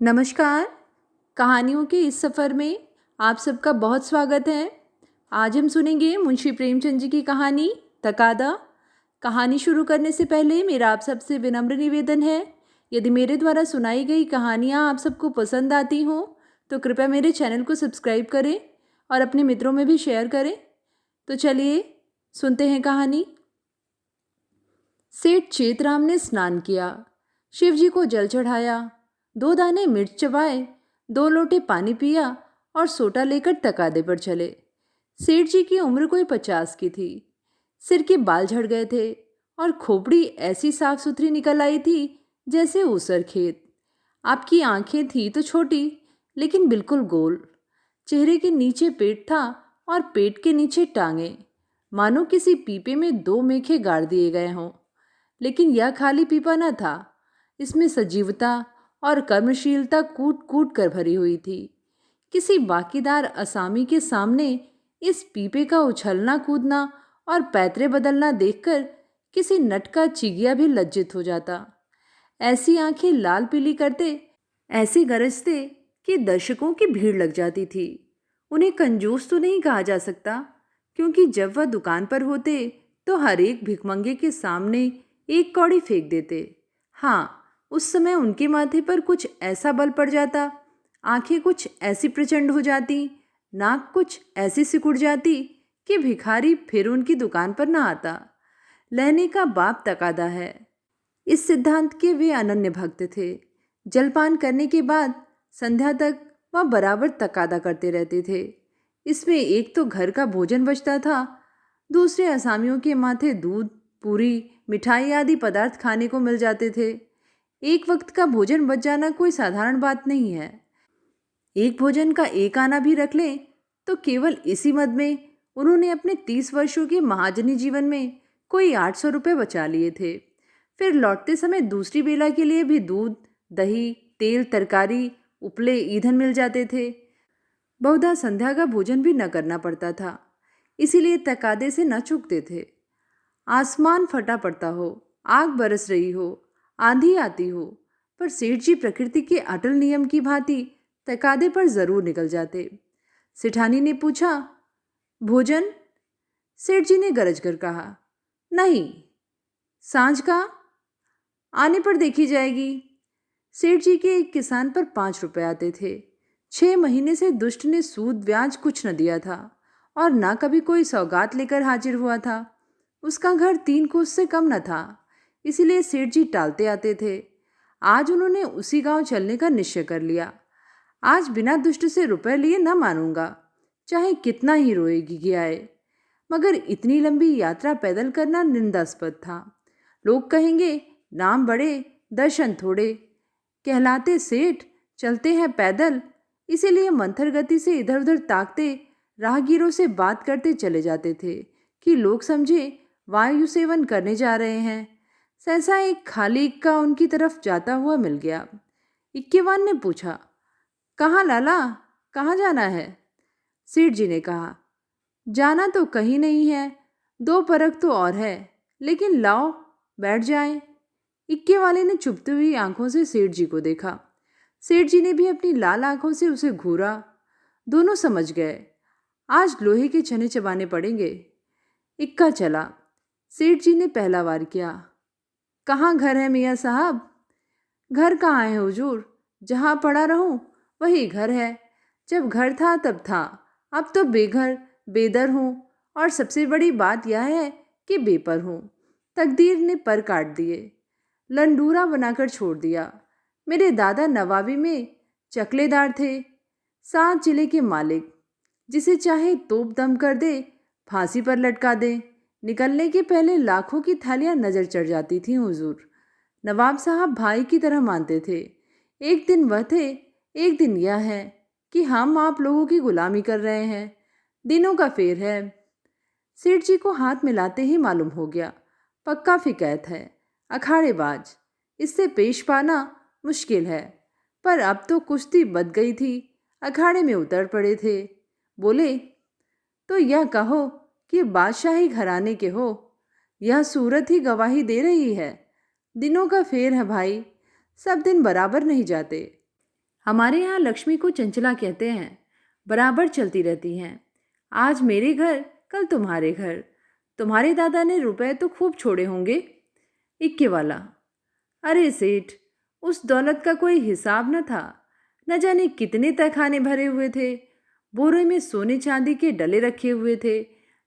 नमस्कार। कहानियों के इस सफ़र में आप सबका बहुत स्वागत है। आज हम सुनेंगे मुंशी प्रेमचंद जी की कहानी तकादा। कहानी शुरू करने से पहले मेरा आप सबसे विनम्र निवेदन है, यदि मेरे द्वारा सुनाई गई कहानियाँ आप सबको पसंद आती हों तो कृपया मेरे चैनल को सब्सक्राइब करें और अपने मित्रों में भी शेयर करें। तो चलिए सुनते हैं कहानी। सेठ चेतराम ने स्नान किया, शिवजी को जल चढ़ाया, 2 दाने मिर्च चबाए, 2 लोटे पानी पिया और सोटा लेकर तकादे पर चले। सेठ जी की उम्र कोई 50 की थी। सिर के बाल झड़ गए थे और खोपड़ी ऐसी साफ सुथरी निकल आई थी जैसे ऊसर खेत। आपकी आंखें थी तो छोटी लेकिन बिल्कुल गोल। चेहरे के नीचे पेट था और पेट के नीचे टांगे, मानो किसी पीपे में 2 मेखे गाड़ दिए गए हों। लेकिन यह खाली पीपा न था, इसमें सजीवता और कर्मशीलता कूट कूट कर भरी हुई थी। किसी बाकीदार असामी के सामने इस पीपे का उछलना कूदना और पैतरे बदलना देखकर किसी नट का चिगिया भी लज्जित हो जाता। ऐसी आंखें लाल पीली करते, ऐसे गरजते कि दर्शकों की भीड़ लग जाती थी। उन्हें कंजूस तो नहीं कहा जा सकता, क्योंकि जब वह दुकान पर होते तो हर एक भिखमंगे के सामने एक कौड़ी फेंक देते। हाँ, उस समय उनके माथे पर कुछ ऐसा बल पड़ जाता, आंखें कुछ ऐसी प्रचंड हो जाती, नाक कुछ ऐसी सिकुड़ जाती कि भिखारी फिर उनकी दुकान पर ना आता। लहने का बाप तकादा है, इस सिद्धांत के वे अनन्य भक्त थे। जलपान करने के बाद संध्या तक वह बराबर तकादा करते रहते थे। इसमें एक तो घर का भोजन बचता था, दूसरे असामियों के माथे दूध, पूरी, मिठाई आदि पदार्थ खाने को मिल जाते थे। एक वक्त का भोजन बच जाना कोई साधारण बात नहीं है। एक भोजन का एक आना भी रख लें तो केवल इसी मद में उन्होंने अपने 30 वर्षों के महाजनी जीवन में कोई 800 रुपये बचा लिए थे। फिर लौटते समय दूसरी बेला के लिए भी दूध, दही, तेल, तरकारी, उपले, ईंधन मिल जाते थे। बहुधा संध्या का भोजन भी न करना पड़ता था, इसीलिए तकादे से न चूकते थे। आसमान फटा पड़ता हो, आग बरस रही हो, आंधी आती हो, पर सेठ जी प्रकृति के अटल नियम की भांति तकादे पर जरूर निकल जाते। सेठानी ने पूछा, भोजन? सेठ जी ने गरज कर कहा, नहीं। सांझ का? आने पर देखी जाएगी। सेठ जी के एक किसान पर 5 रुपए आते थे। 6 महीने से दुष्ट ने सूद ब्याज कुछ न दिया था और ना कभी कोई सौगात लेकर हाजिर हुआ था। उसका घर 3 कोस से कम न था, इसीलिए सेठ जी टालते आते थे। आज उन्होंने उसी गांव चलने का निश्चय कर लिया। आज बिना दुष्ट से रुपए लिए न मानूंगा, चाहे कितना ही रोएगी कि आए। मगर इतनी लंबी यात्रा पैदल करना निंदास्पद था। लोग कहेंगे, नाम बड़े दर्शन थोड़े, कहलाते सेठ, चलते हैं पैदल। इसीलिए मंथर गति से इधर उधर ताकते, राहगीरों से बात करते चले जाते थे कि लोग समझे वायु सेवन करने जा रहे हैं। सहसा एक खाली इक्का उनकी तरफ जाता हुआ मिल गया। इक्केवान ने पूछा, कहाँ लाला, कहाँ जाना है? सेठ जी ने कहा, जाना तो कहीं नहीं है, 2 परख तो और है, लेकिन लाओ बैठ जाएं। इक्के वाले ने चुभती हुई आंखों से सेठ जी को देखा। सेठ जी ने भी अपनी लाल आंखों से उसे घूरा। दोनों समझ गए, आज लोहे के चने चबाने पड़ेंगे। इक्का चला। सेठ जी ने पहला वार किया, कहाँ घर है मियाँ साहब? घर कहाँ है हुजूर, जहाँ पड़ा रहूं वही घर है। जब घर था तब था, अब तो बेघर बेदर हूँ, और सबसे बड़ी बात यह है कि बेपर हूँ। तकदीर ने पर काट दिए, लंडूरा बनाकर छोड़ दिया। मेरे दादा नवाबी में चकलेदार थे, 7 जिले के मालिक। जिसे चाहे तोप दम कर दे, फांसी पर लटका दे। निकलने के पहले लाखों की थालियां नजर चढ़ जाती थीं हुजूर। नवाब साहब भाई की तरह मानते थे। एक दिन वह थे, एक दिन यह है कि हम आप लोगों की गुलामी कर रहे हैं। दिनों का फेर है। सेठ जी को हाथ मिलाते ही मालूम हो गया, पक्का फिकैत है, अखाड़ेबाज। इससे पेश पाना मुश्किल है। पर अब तो कुश्ती बद गई थी, अखाड़े में उतर पड़े थे। बोले, तो यह कहो कि बादशाही घराने के हो। यह सूरत ही गवाही दे रही है। दिनों का फेर है भाई, सब दिन बराबर नहीं जाते। हमारे यहाँ लक्ष्मी को चंचला कहते हैं, बराबर चलती रहती हैं। आज मेरे घर, कल तुम्हारे घर। तुम्हारे दादा ने रुपए तो खूब छोड़े होंगे। इक्के वाला, अरे सेठ, उस दौलत का कोई हिसाब न था। न जाने कितने तहखाने भरे हुए थे। बोरे में सोने चांदी के डले रखे हुए थे।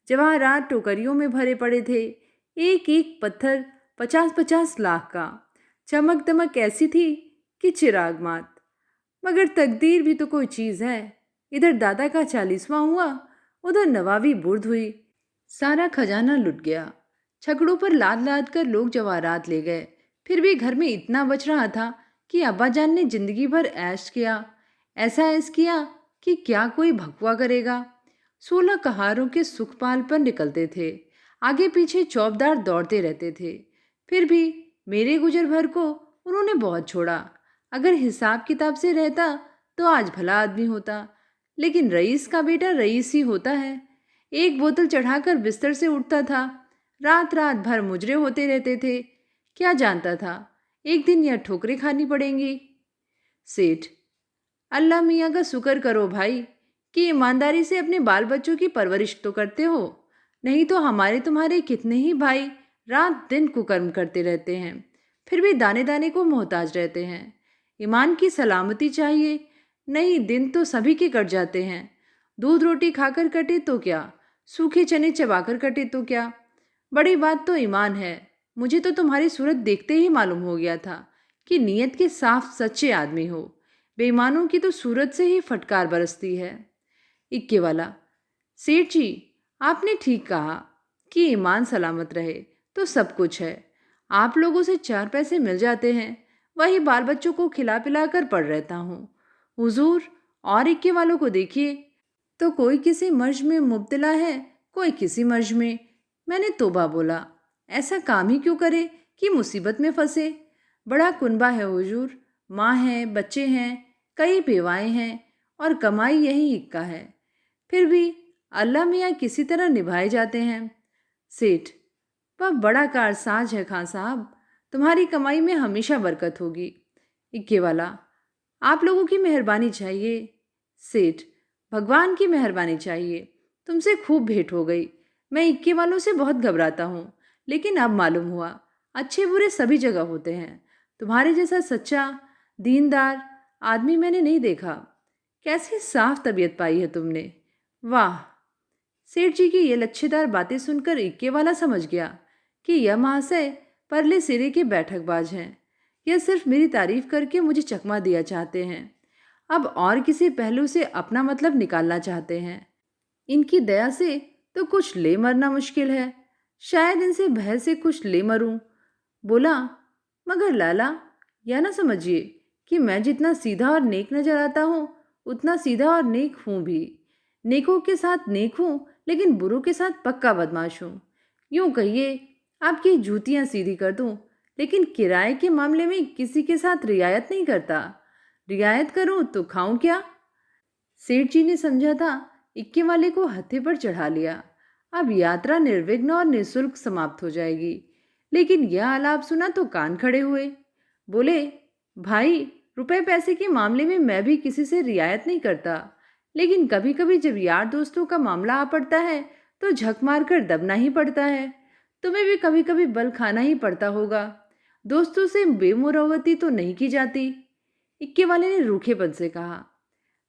जवाहरात टोकरियों में भरे पड़े थे। एक एक पत्थर 50-50 लाख का। चमक दमक ऐसी थी कि चिराग मात। मगर तकदीर भी तो कोई चीज़ है। इधर दादा का 40वां हुआ, उधर नवाबी बुर्द हुई। सारा खजाना लुट गया। छकड़ों पर लाद लाद कर लोग जवाहरात ले गए। फिर भी घर में इतना बच रहा था कि अब्बाजान ने जिंदगी भर ऐश किया। ऐसा ऐश किया कि क्या कोई भगवा करेगा। 16 कहारों के सुखपाल पर निकलते थे। आगे पीछे चौबदार दौड़ते रहते थे। फिर भी मेरे गुजर भर को उन्होंने बहुत छोड़ा। अगर हिसाब किताब से रहता तो आज भला आदमी होता। लेकिन रईस का बेटा रईस ही होता है। एक बोतल चढ़ाकर बिस्तर से उठता था। रात रात भर मुजरे होते रहते थे। क्या जानता था एक दिन यह ठोकरें खानी पड़ेंगी। सेठ, अल्लाह मियाँ का शुक्र करो भाई कि ईमानदारी से अपने बाल बच्चों की परवरिश तो करते हो। नहीं तो हमारे तुम्हारे कितने ही भाई रात दिन कुकर्म करते रहते हैं, फिर भी दाने दाने को मोहताज रहते हैं। ईमान की सलामती चाहिए, नहीं दिन तो सभी के कट जाते हैं। दूध रोटी खाकर कटे तो क्या, सूखे चने चबाकर कटे तो क्या। बड़ी बात तो ईमान है। मुझे तो तुम्हारी सूरत देखते ही मालूम हो गया था कि नीयत के साफ सच्चे आदमी हो। बेईमानों की तो सूरत से ही फटकार बरसती है। इक्के वाला, सेठ जी, आपने ठीक कहा कि ईमान सलामत रहे तो सब कुछ है। आप लोगों से 4 पैसे मिल जाते हैं, वही बाल बच्चों को खिला पिला कर पड़ रहता हूँ। हुजूर, और इक्के वालों को देखिए तो कोई किसी मर्ज में मुब्तला है, कोई किसी मर्ज में। मैंने तोबा बोला, ऐसा काम ही क्यों करे कि मुसीबत में फंसे। बड़ा कुनबा है हुजूर, माँ है, बच्चे हैं, कई बेवाएं हैं और कमाई यही इक्का है। फिर भी अल्लाह मियाँ किसी तरह निभाए जाते हैं। सेठ, वह बड़ा कारसाज है खान साहब, तुम्हारी कमाई में हमेशा बरकत होगी। इक्के वाला, आप लोगों की मेहरबानी चाहिए। सेठ, भगवान की मेहरबानी चाहिए। तुमसे खूब भेंट हो गई। मैं इक्के वालों से बहुत घबराता हूँ, लेकिन अब मालूम हुआ अच्छे बुरे सभी जगह होते हैं। तुम्हारे जैसा सच्चा दीनदार आदमी मैंने नहीं देखा। कैसी साफ तबीयत पाई है तुमने, वाह। सेठ जी की ये लच्छेदार बातें सुनकर इक्के वाला समझ गया कि यह महाशय परले सिरे के बैठकबाज हैं। यह सिर्फ मेरी तारीफ करके मुझे चकमा दिया चाहते हैं। अब और किसी पहलू से अपना मतलब निकालना चाहते हैं। इनकी दया से तो कुछ ले मरना मुश्किल है। शायद इनसे भय से कुछ ले मरूं। बोला, मगर लाला, यह ना समझिए कि मैं जितना सीधा और नेक नजर आता हूँ उतना सीधा और नेक हूँ भी। नेकों के साथ नेक हूँ, लेकिन बुरों के साथ पक्का बदमाश हूँ। यूं कहिए आपकी जूतियाँ सीधी कर दूँ, लेकिन किराए के मामले में किसी के साथ रियायत नहीं करता। रियायत करूँ तो खाऊं क्या। सेठ जी ने समझा था इक्के वाले को हत्थे पर चढ़ा लिया। अब यात्रा निर्विघ्न और निःशुल्क समाप्त हो जाएगी। लेकिन यह आलाप सुना तो कान खड़े हुए। बोले, भाई, रुपए पैसे के मामले में मैं भी किसी से रियायत नहीं करता, लेकिन कभी कभी जब यार दोस्तों का मामला आ पड़ता है तो झक मार कर दबना ही पड़ता है। तुम्हें भी कभी कभी बल खाना ही पड़ता होगा। दोस्तों से बेमुरवती तो नहीं की जाती। इक्के वाले ने रूखेपन से कहा,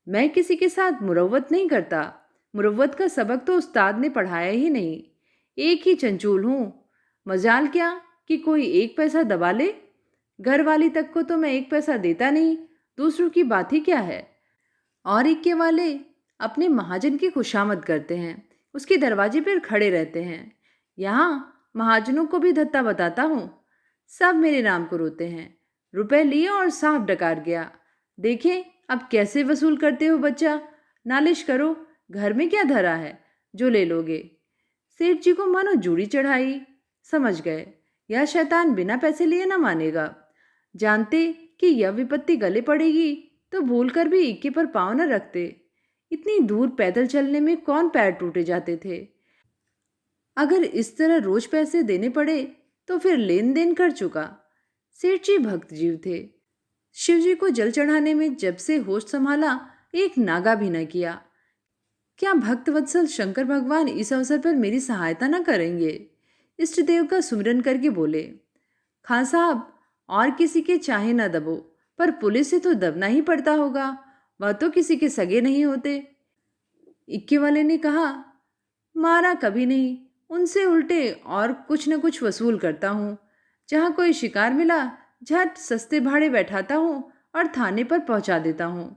मैं किसी के साथ मुरव्वत नहीं करता। मुरव्वत का सबक तो उस्ताद ने पढ़ाया ही नहीं। एक ही चंचूल हूँ। मजाल क्या कि कोई 1 पैसा दबा ले। घर वाली तक को तो मैं 1 पैसा देता नहीं, दूसरों की बात ही क्या है। और इक्के वाले अपने महाजन की खुशामद करते हैं, उसके दरवाजे पर खड़े रहते हैं। यहाँ महाजनों को भी धत्ता बताता हूँ। सब मेरे नाम को रोते हैं। रुपए लिए और साफ डकार गया। देखें अब कैसे वसूल करते हो बच्चा। नालिश करो, घर में क्या धरा है जो ले लोगे। सेठ जी को मानो जूड़ी चढ़ाई। समझ गए यह शैतान बिना पैसे लिए ना मानेगा। जानते कि यह विपत्ति गले पड़ेगी तो भूल कर भी इक्के पर पाँव न रखते। इतनी दूर पैदल चलने में कौन पैर टूटे जाते थे। अगर इस तरह रोज पैसे देने पड़े तो फिर लेन देन कर चुका। सेठ जी भक्त जीव थे। शिवजी को जल चढ़ाने में जब से होश संभाला एक नागा भी न किया। क्या भक्तवत्सल शंकर भगवान इस अवसर पर मेरी सहायता न करेंगे? इष्ट देव का सुमिरन करके बोले, खान साहब, और किसी के चाहे न दबो, पर पुलिस से तो दबना ही पड़ता होगा, वह तो किसी के सगे नहीं होते। इक्के वाले ने कहा, मारा कभी नहीं, उनसे उल्टे और कुछ न कुछ वसूल करता हूँ। जहाँ कोई शिकार मिला झट सस्ते भाड़े बैठाता हूँ और थाने पर पहुँचा देता हूँ।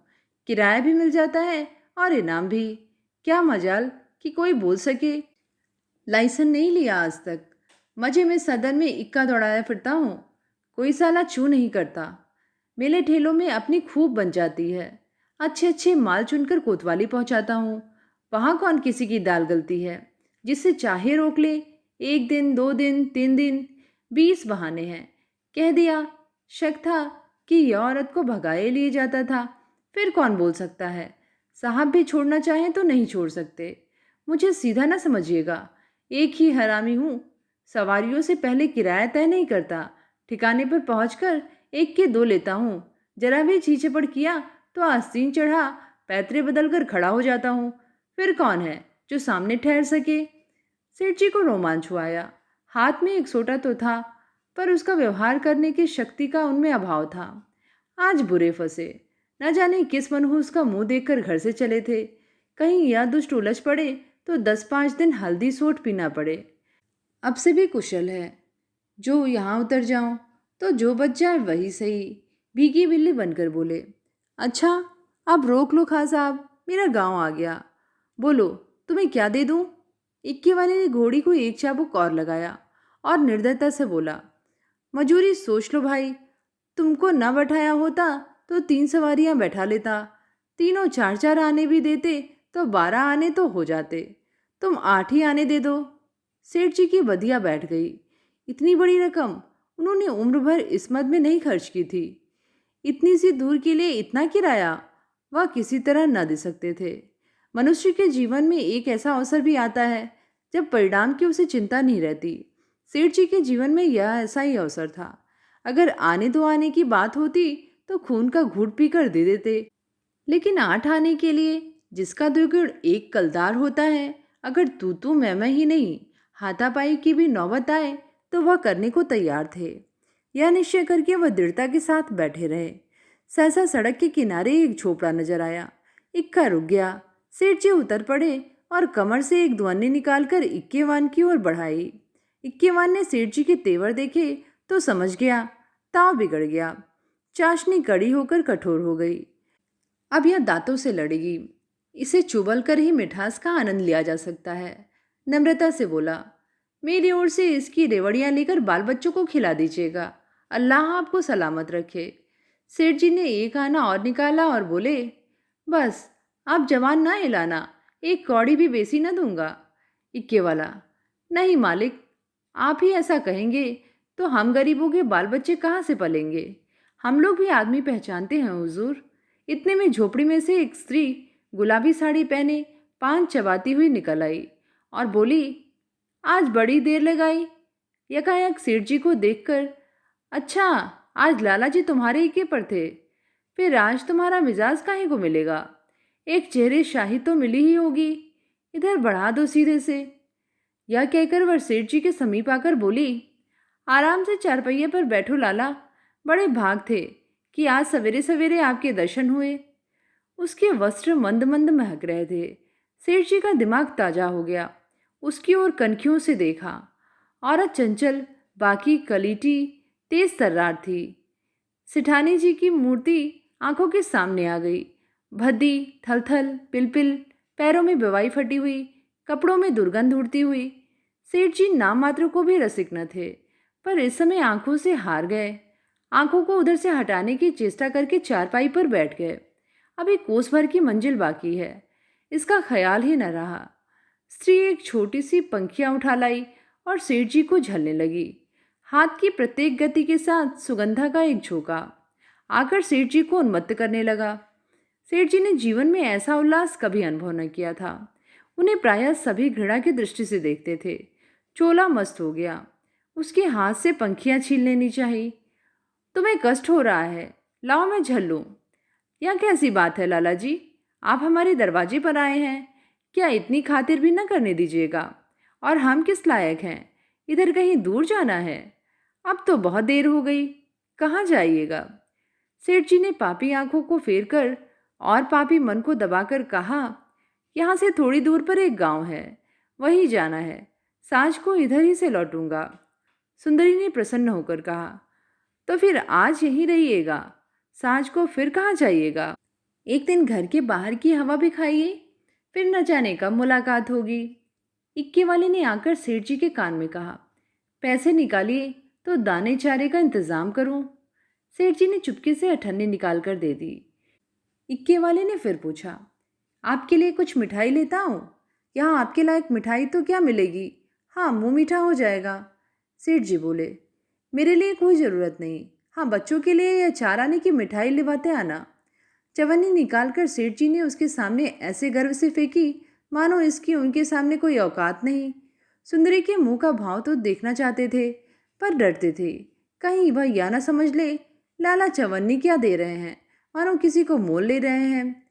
किराया भी मिल जाता है और इनाम भी। क्या मजाल कि कोई बोल सके। लाइसेंस नहीं लिया आज तक, मजे में सदन में इक्का दौड़ाया फिरता हूँ। कोई साला छू नहीं करता। मेले ठेलों में अपनी खूब बन जाती है। अच्छे अच्छे माल चुनकर कोतवाली पहुँचाता हूँ। वहाँ कौन किसी की दाल गलती है? जिससे चाहे रोक ले। 1 दिन, 2 दिन, 3 दिन, 20 बहाने हैं। कह दिया, शक था कि यह औरत को भगाए लिए जाता था। फिर कौन बोल सकता है? साहब भी छोड़ना चाहें तो नहीं छोड़ सकते। मुझे सीधा ना समझिएगा, एक ही हरामी हूँ। सवारियों से पहले किराया तय नहीं करता। ठिकाने पर पहुंचकर 1 के 2 लेता हूँ। जरा भी चीचपड़ किया तो आस्तीन चढ़ा पैतरे बदल कर खड़ा हो जाता हूँ। फिर कौन है जो सामने ठहर सके? सेठ जी को रोमांच हुआ आया। हाथ में एक सोटा तो था, पर उसका व्यवहार करने की शक्ति का उनमें अभाव था। आज बुरे फंसे। न जाने किस मनहूस का मुंह देखकर घर से चले थे। कहीं यह दुष्ट उलझ पड़े तो 10-5 दिन हल्दी सोट पीना पड़े। अब से भी कुशल है, जो यहाँ उतर जाऊं तो जो बच जाए वही सही। भीगी बिल्ली बनकर बोले, अच्छा, अब रोक लो खां साहब, मेरा गांव आ गया। बोलो, तुम्हें क्या दे दूं? इक्के वाले ने घोड़ी को एक चाबुक और लगाया और निर्दयता से बोला, मजूरी सोच लो भाई। तुमको न बैठाया होता तो 3 सवारियां बैठा लेता। तीनों 4-4 आने भी देते तो 12 आने तो हो जाते। तुम 8 ही आने दे दो। सेठ जी की बधिया बैठ गई। इतनी बड़ी रकम उन्होंने उम्र भर इस मद में नहीं खर्च की थी। इतनी सी दूर के लिए इतना किराया वह किसी तरह न दे सकते थे। मनुष्य के जीवन में एक ऐसा अवसर भी आता है जब परिणाम की उसे चिंता नहीं रहती। सेठ जी के जीवन में यह ऐसा ही अवसर था। अगर आने दो आने की बात होती तो खून का घूंट पीकर दे देते, लेकिन 8 आने के लिए जिसका द्विगुण एक कलदार होता है, अगर तू मैं ही नहीं, हाथापाई की भी नौबत आए तो वह करने को तैयार थे। यह निश्चय करके वह दृढ़ता के साथ बैठे रहे। सहसा सड़क के किनारे एक झोपड़ा नजर आया। इक्का रुक गया। सेठ जी उतर पड़े और कमर से एक दुअन्नी निकालकर इक्केवान की ओर बढ़ाई। इक्केवान ने सेठ जी के तेवर देखे तो समझ गया ताव बिगड़ गया। चाशनी कड़ी होकर कठोर हो गई। अब यह दांतों से लड़ेगी। इसे चुबल कर ही मिठास का आनंद लिया जा सकता है। नम्रता से बोला, मेरी ओर से इसकी रेवड़ियां लेकर बाल बच्चों को खिला दीजिएगा। अल्लाह आपको सलामत रखे। सेठ जी ने एक आना और निकाला और बोले, बस आप जवान ना हिलाना, एक कौड़ी भी बेसी न दूंगा। इक्के वाला, नहीं मालिक, आप ही ऐसा कहेंगे तो हम गरीबों के बाल बच्चे कहाँ से पलेंगे? हम लोग भी आदमी पहचानते हैं हुजूर। इतने में झोपड़ी में से एक स्त्री गुलाबी साड़ी पहने पान चबाती हुई निकल आई और बोली, आज बड़ी देर लगाई। यकायक सेठ जी को देखकर, अच्छा, आज लाला जी तुम्हारे इक्के पर थे? फिर आज तुम्हारा मिजाज काहे को मिलेगा? एक चेहरे शाही तो मिली ही होगी। इधर बढ़ा दो सीधे से। यह कहकर वह सेठ जी के समीप आकर बोली, आराम से चारपहिए पर बैठो लाला। बड़े भाग थे कि आज सवेरे सवेरे आपके दर्शन हुए। उसके वस्त्र मंद मंद महक रहे थे। सेठ जी का दिमाग ताजा हो गया। उसकी ओर कनखियों से देखा। औरत चंचल, बाकी कलीटी, तेज तर्रार थी। सिठानी जी की मूर्ति आंखों के सामने आ गई। भद्दी, थलथल, पिलपिल, पैरों में बेवाई फटी हुई, कपड़ों में दुर्गंध उड़ती हुई। सेठ जी नाम मात्र को भी रसिक न थे, पर इस समय आंखों से हार गए। आंखों को उधर से हटाने की चेष्टा करके चारपाई पर बैठ गए। अभी कोस भर की मंजिल बाकी है, इसका ख्याल ही न रहा। स्त्री एक छोटी सी पंखियां उठा लाई और सेठ जी को झलने लगी। हाथ की प्रत्येक गति के साथ सुगंधा का एक झोंका आकर सेठ जी को उन्मत्त करने लगा। सेठ जी ने जीवन में ऐसा उल्लास कभी अनुभव न किया था। उन्हें प्रायः सभी घृणा की दृष्टि से देखते थे। चोला मस्त हो गया। उसके हाथ से पंखियां छीन लेनी चाहिए। तुम्हें कष्ट हो रहा है, लाओ मैं झल लूँ। यह कैसी बात है लाला जी, आप हमारे दरवाजे पर आए हैं, क्या इतनी खातिर भी न करने दीजिएगा। और हम किस लायक हैं, इधर कहीं दूर जाना है। अब तो बहुत देर हो गई, कहाँ जाइएगा। सेठ जी ने पापी आंखों को फेर कर और पापी मन को दबाकर कहा, यहाँ से थोड़ी दूर पर एक गांव है, वहीं जाना है, सांझ को इधर ही से लौटूंगा। सुंदरी ने प्रसन्न होकर कहा, तो फिर आज यहीं रहिएगा, सांझ को फिर कहाँ जाइएगा। एक दिन घर के बाहर की हवा भी खाइए, फिर न जाने कब मुलाकात होगी। इक्के वाले ने आकर सेठ जी के कान में कहा, पैसे निकालिए तो दाने चारे का इंतजाम करूं। सेठ जी ने चुपके से अठन्नी निकाल कर दे दी। इक्के वाले ने फिर पूछा, आपके लिए कुछ मिठाई लेता हूँ। यहाँ आपके लायक मिठाई तो क्या मिलेगी, हाँ मुंह मीठा हो जाएगा। सेठ जी बोले, मेरे लिए कोई ज़रूरत नहीं, हाँ बच्चों के लिए या 4 आने की मिठाई लिवाते आना। चवन्नी निकालकर सेठ जी ने उसके सामने ऐसे गर्व से फेंकी मानो इसकी उनके सामने कोई औकात नहीं। सुंदरी के मुंह का भाव तो देखना चाहते थे, पर डरते थे कहीं वह या ना समझ ले लाला चवन्नी क्या दे रहे हैं, मानो किसी को मोल ले रहे हैं।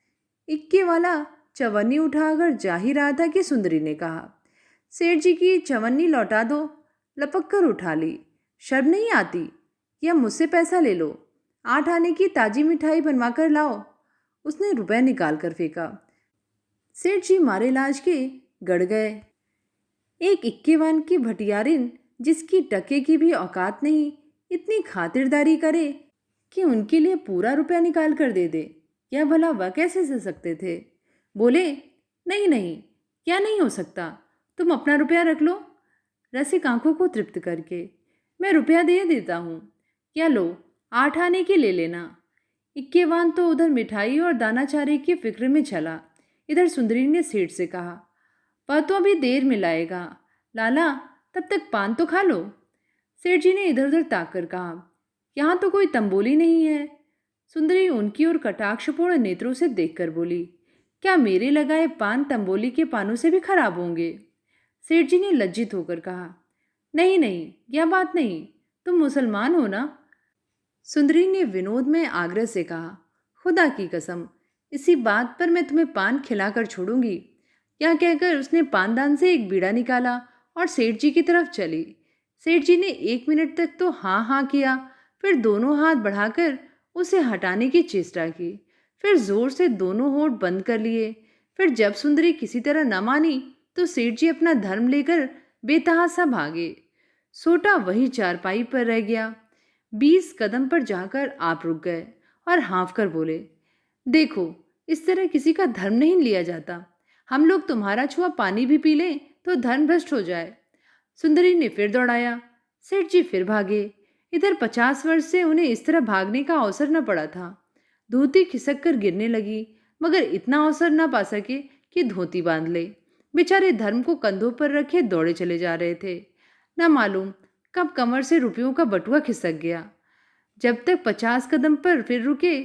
इक्के वाला चवन्नी उठाकर जा ही रहा था कि सुंदरी ने कहा, सेठ जी की चवन्नी लौटा दो। लपक कर उठा ली, शर्म नहीं आती, या मुझसे पैसा ले लो, 8 आने की ताजी मिठाई बनवा कर लाओ। उसने रुपए निकाल कर फेंका। सेठ जी मारे लाज के गड़ गए। एक इक्केवान की भटियारिन जिसकी टके की भी औकात नहीं, इतनी खातिरदारी करे कि उनके लिए पूरा रुपया निकाल कर दे दे, यह भला वह कैसे सह सकते थे। बोले, नहीं नहीं, क्या नहीं हो सकता, तुम अपना रुपया रख लो। रसिक आंखों को तृप्त करके, मैं रुपया दे देता हूँ, क्या लो 8 आने की ले लेना। इक्केवान तो उधर मिठाई और दाना चारे की फिक्र में चला। इधर सुंदरी ने सेठ से कहा, वह तो अभी देर में लाएगा, लाला तब तक पान तो खा लो। सेठ जी ने इधर उधर ताक कर कहा, यहाँ तो कोई तंबोली नहीं है। सुंदरी उनकी ओर कटाक्षपूर्ण नेत्रों से देखकर बोली, क्या मेरे लगाए पान तंबोली के पानों से भी खराब होंगे। सेठ जी ने लज्जित होकर कहा, नहीं नहीं, यह बात नहीं, तुम मुसलमान हो ना। सुंदरी ने विनोद में आग्रह से कहा, खुदा की कसम, इसी बात पर मैं तुम्हें पान खिलाकर छोड़ूंगी। यह कहकर उसने पानदान से एक बीड़ा निकाला और सेठ जी की तरफ चली। सेठ जी ने 1 मिनट तक तो हाँ हाँ किया, फिर दोनों हाथ बढ़ाकर उसे हटाने की चेष्टा की, फिर जोर से दोनों होठ बंद कर लिए। फिर जब सुंदरी किसी तरह न मानी तो सेठ जी अपना धर्म लेकर बेतहासा भागे। सोटा वही चारपाई पर रह गया। 20 कदम पर जाकर आप रुक गए और हाँफ कर बोले, देखो इस तरह किसी का धर्म नहीं लिया जाता, हम लोग तुम्हारा छुआ पानी भी पी लें तो धर्म भ्रष्ट हो जाए। सुंदरी ने फिर दौड़ाया। सेठ जी फिर भागे। इधर 50 वर्ष से उन्हें इस तरह भागने का अवसर न पड़ा था। धोती खिसक कर गिरने लगी, मगर इतना अवसर न पा सके कि धोती बांध ले। बेचारे धर्म को कंधों पर रखे दौड़े चले जा रहे थे। न मालूम कब कमर से रुपयों का बटुआ खिसक गया। जब तक 50 कदम पर फिर रुके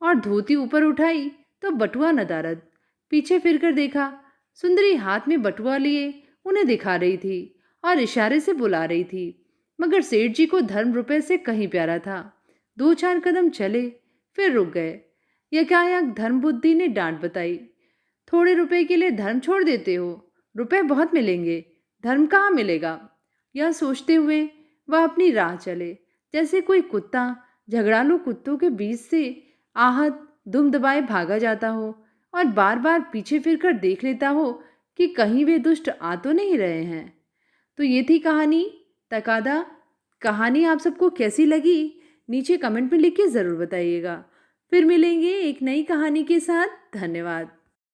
और धोती ऊपर उठाई तो बटुआ नदारद। पीछे फिरकर देखा, सुंदरी हाथ में बटुआ लिए उन्हें दिखा रही थी और इशारे से बुला रही थी, मगर सेठ जी को धर्म रुपए से कहीं प्यारा था। 2-4 कदम चले, फिर रुक गए। यकायक धर्म बुद्धि ने डांट बताई, थोड़े रुपए के लिए धर्म छोड़ देते हो, रुपए बहुत मिलेंगे, धर्म कहाँ मिलेगा। यह सोचते हुए वह अपनी राह चले, जैसे कोई कुत्ता झगड़ालू कुत्तों के बीच से आहत दुम दबाए भागा जाता हो और बार बार पीछे फिरकर देख लेता हो कि कहीं वे दुष्ट आ तो नहीं रहे हैं। तो ये थी कहानी तकादा। कहानी आप सबको कैसी लगी नीचे कमेंट में लिख के ज़रूर बताइएगा। फिर मिलेंगे एक नई कहानी के साथ। धन्यवाद।